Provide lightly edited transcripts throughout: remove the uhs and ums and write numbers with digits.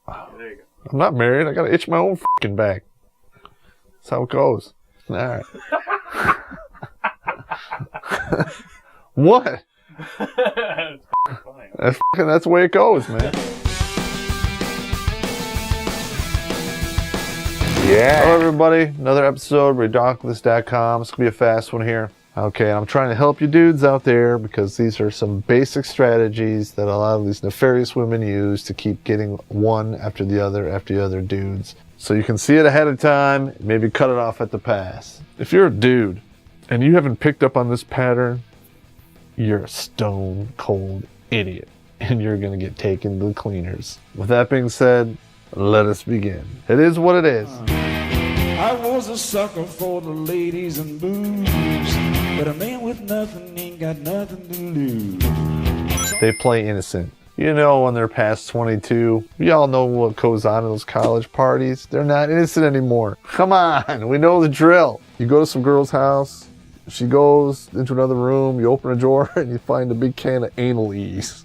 There you go. I'm not married. I gotta itch my own fucking back. That's how it goes. All right. What? That's the way it goes, man. Yeah. Hello, everybody. Another episode of Redonkulous.com. It's gonna be a fast one here. Okay, I'm trying to help you dudes out there because these are some basic strategies that a lot of these nefarious women use to keep getting one after the other dudes. So you can see it ahead of time, maybe cut it off at the pass. If you're a dude and you haven't picked up on this pattern, you're a stone cold idiot and you're gonna get taken to the cleaners. With that being said, let us begin. It is what it is. I was a sucker for the ladies and booze, but a man with nothing ain't got nothing to lose. They play innocent. You know, when they're past 22, we all know what goes on in those college parties. They're not innocent anymore. Come on, we know the drill. You go to some girl's house, she goes into another room, you open a drawer, and you find a big can of anal ease.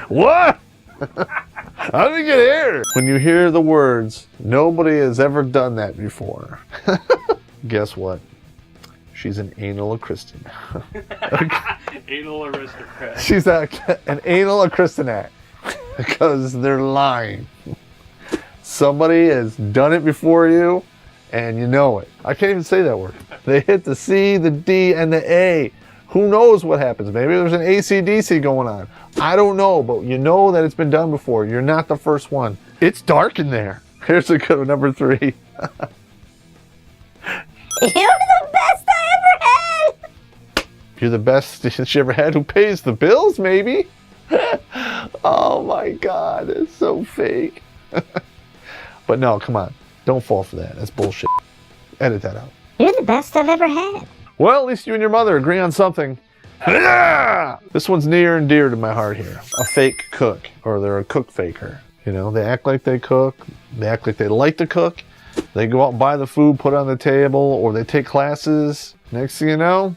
What? How did it get here? When you hear the words, nobody has ever done that before. Guess what? She's an anal Christian. Anal aristocrat. She's an anal Christianat because they're lying. Somebody has done it before you, and you know it. I can't even say that word. They hit the C, the D, and the A. Who knows what happens? Maybe there's an AC/DC going on. I don't know, but you know that it's been done before. You're not the first one. It's dark in there. Here's a good one, number 3. You're the best I ever had! You're the best she ever had. Who pays the bills, maybe? Oh my God, it's so fake. But no, come on. Don't fall for that. That's bullshit. Edit that out. You're the best I've ever had. Well, at least you and your mother agree on something. This one's near and dear to my heart here. A fake cook, or they're a cook faker. You know, they act like they cook. They act like they like to cook. They go out and buy the food, put it on the table, or they take classes. Next thing you know,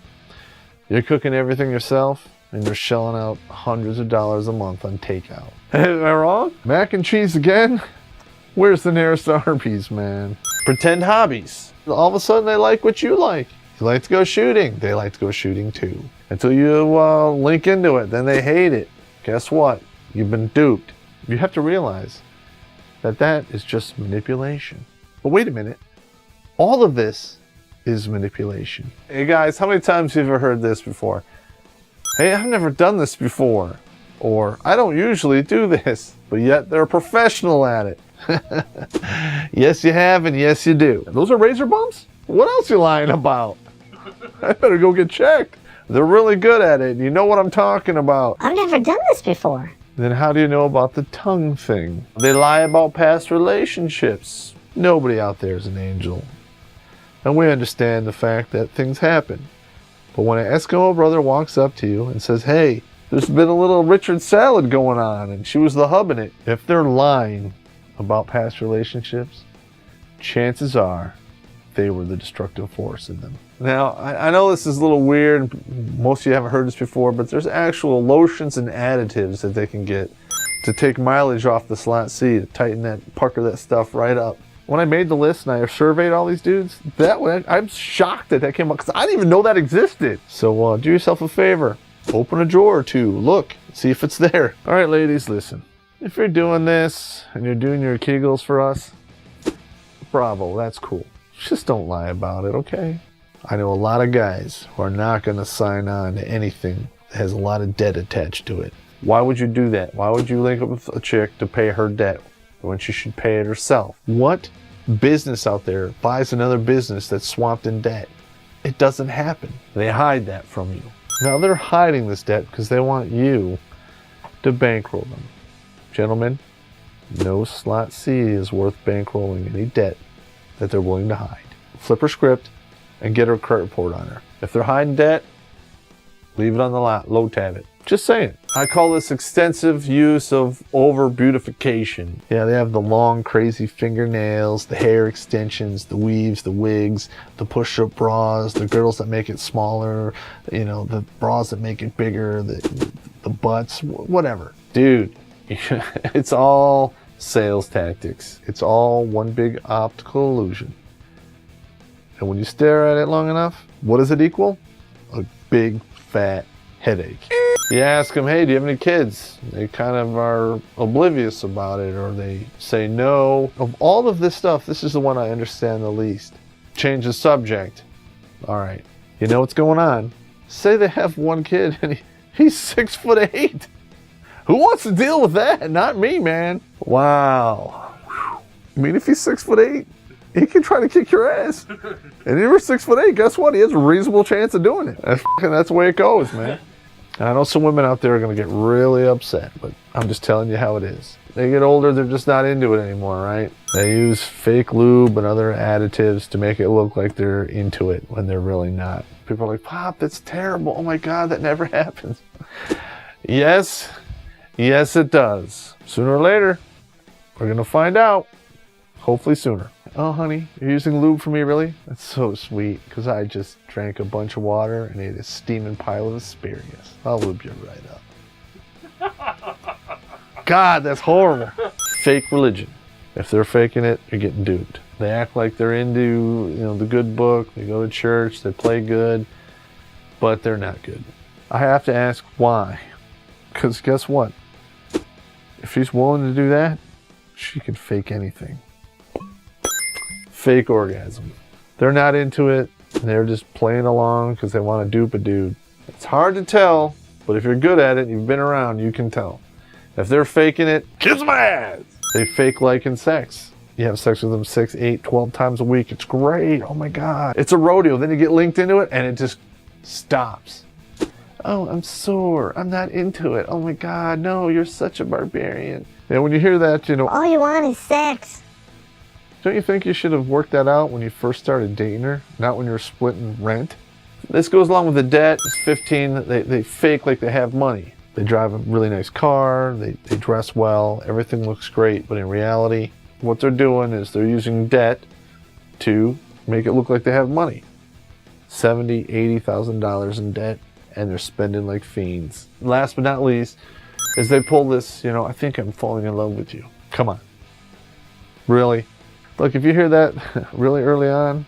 you're cooking everything yourself, and you're shelling out hundreds of dollars a month on takeout. Am I wrong? Mac and cheese again? Where's the nearest Arby's, man? Pretend hobbies. All of a sudden, they like what you like. You like to go shooting. They like to go shooting too. Until you link into it, then they hate it. Guess what? You've been duped. You have to realize that that is just manipulation. But wait a minute. All of this is manipulation. Hey guys, how many times have you ever heard this before? Hey, I've never done this before. Or, I don't usually do this. But yet they're a professional at it. Yes, you have, and yes, you do. Those are razor bumps? What else you lying about? I better go get checked. They're really good at it. You know what I'm talking about. I've never done this before. Then how do you know about the tongue thing? They lie about past relationships. Nobody out there is an angel. And we understand the fact that things happen. But when an Eskimo brother walks up to you and says, hey, there's been a little Richard salad going on and she was the hub in it. If they're lying about past relationships, chances are they were the destructive force in them. Now, I know this is a little weird. Most of you haven't heard this before, but there's actual lotions and additives that they can get to take mileage off the slot C, to tighten that, pucker that stuff right up. When I made the list and I surveyed all these dudes, that one, I'm shocked that came up because I didn't even know that existed. So do yourself a favor. Open a drawer or two. Look, see if it's there. All right, ladies, listen. If you're doing this and you're doing your Kegels for us, bravo, that's cool. Just don't lie about it, okay? I know a lot of guys who are not going to sign on to anything that has a lot of debt attached to it. Why would you do that? Why would you link up with a chick to pay her debt when she should pay it herself? What business out there buys another business that's swamped in debt? It doesn't happen. They hide that from you. Now they're hiding this debt because they want you to bankroll them. Gentlemen, no slot C is worth bankrolling any debt that they're willing to hide. Flip her script and get her credit report on her. If they're hiding debt, leave it on the lot, low tab it. Just saying. I call this extensive use of over beautification. Yeah, they have the long, crazy fingernails, the hair extensions, the weaves, the wigs, the push-up bras, the girdles that make it smaller, you know, the bras that make it bigger, the butts, whatever. Dude, it's all sales tactics. It's all one big optical illusion. And when you stare at it long enough, what does it equal? A big fat headache. You ask them, hey, do you have any kids? They kind of are oblivious about it, or they say no. Of all of this stuff, this is the one I understand the least. Change the subject. All right, you know what's going on. Say they have one kid and he's 6'8". Who wants to deal with that? Not me, man. Wow. I mean, if he's 6'8", he can try to kick your ass. And if you're 6'8", guess what? He has a reasonable chance of doing it. That's the way it goes, man. And I know some women out there are going to get really upset, but I'm just telling you how it is. They get older, they're just not into it anymore, right? They use fake lube and other additives to make it look like they're into it when they're really not. People are like, Popp, that's terrible. Oh my God, that never happens. Yes, it does. Sooner or later, we're going to find out. Hopefully sooner. Oh, honey, you're using lube for me, really? That's so sweet, because I just drank a bunch of water and ate a steaming pile of asparagus. I'll lube you right up. God, that's horrible. Fake religion. If they're faking it, you're getting duped. They act like they're into, the good book. They go to church. They play good, but they're not good. I have to ask why, because guess what? If she's willing to do that, she can fake anything. Fake orgasm. They're not into it. They're just playing along because they want to dupe a dude. It's hard to tell, but if you're good at it and you've been around, you can tell. If they're faking it, kiss my ass. They fake liking sex. You have sex with them 6, 8, 12 times a week. It's great. Oh my God. It's a rodeo. Then you get linked into it and it just stops. Oh, I'm sore. I'm not into it. Oh my God. No, you're such a barbarian. And when you hear that, All you want is sex. Don't you think you should have worked that out when you first started dating her, not when you're splitting rent? This goes along with the debt. It's 15. They fake like they have money. They drive a really nice car. They dress well. Everything looks great. But in reality, what they're doing is they're using debt to make it look like they have money. $70,000, $80,000 in debt, and they're spending like fiends. Last but not least, is they pull this, I think I'm falling in love with you. Come on. Really? Look, if you hear that really early on,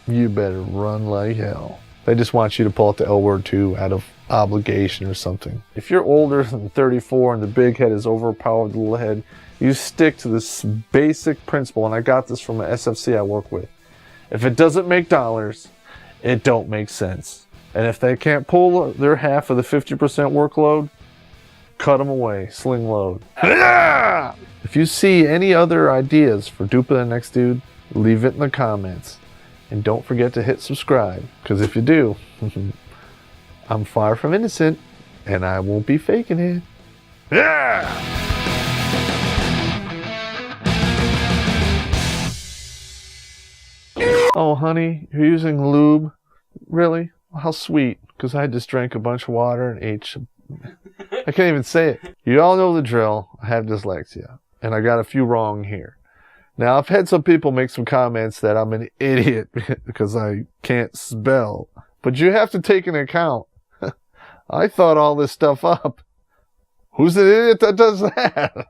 you better run like hell. They just want you to pull out the L word too out of obligation or something. If you're older than 34 and the big head is overpowered the little head, you stick to this basic principle, and I got this from an SFC I work with. If it doesn't make dollars, it don't make sense. And if they can't pull their half of the 50% workload, cut them away, sling load. If you see any other ideas for duping the next dude, leave it in the comments. And don't forget to hit subscribe, because if you do, I'm far from innocent, and I won't be faking it. Yeah! Oh, honey, you're using lube? Really? How sweet, because I just drank a bunch of water and ate I can't even say it. You all know the drill. I have dyslexia, and I got a few wrong here. Now, I've had some people make some comments that I'm an idiot because I can't spell. But you have to take into account, I thought all this stuff up. Who's the idiot that does that?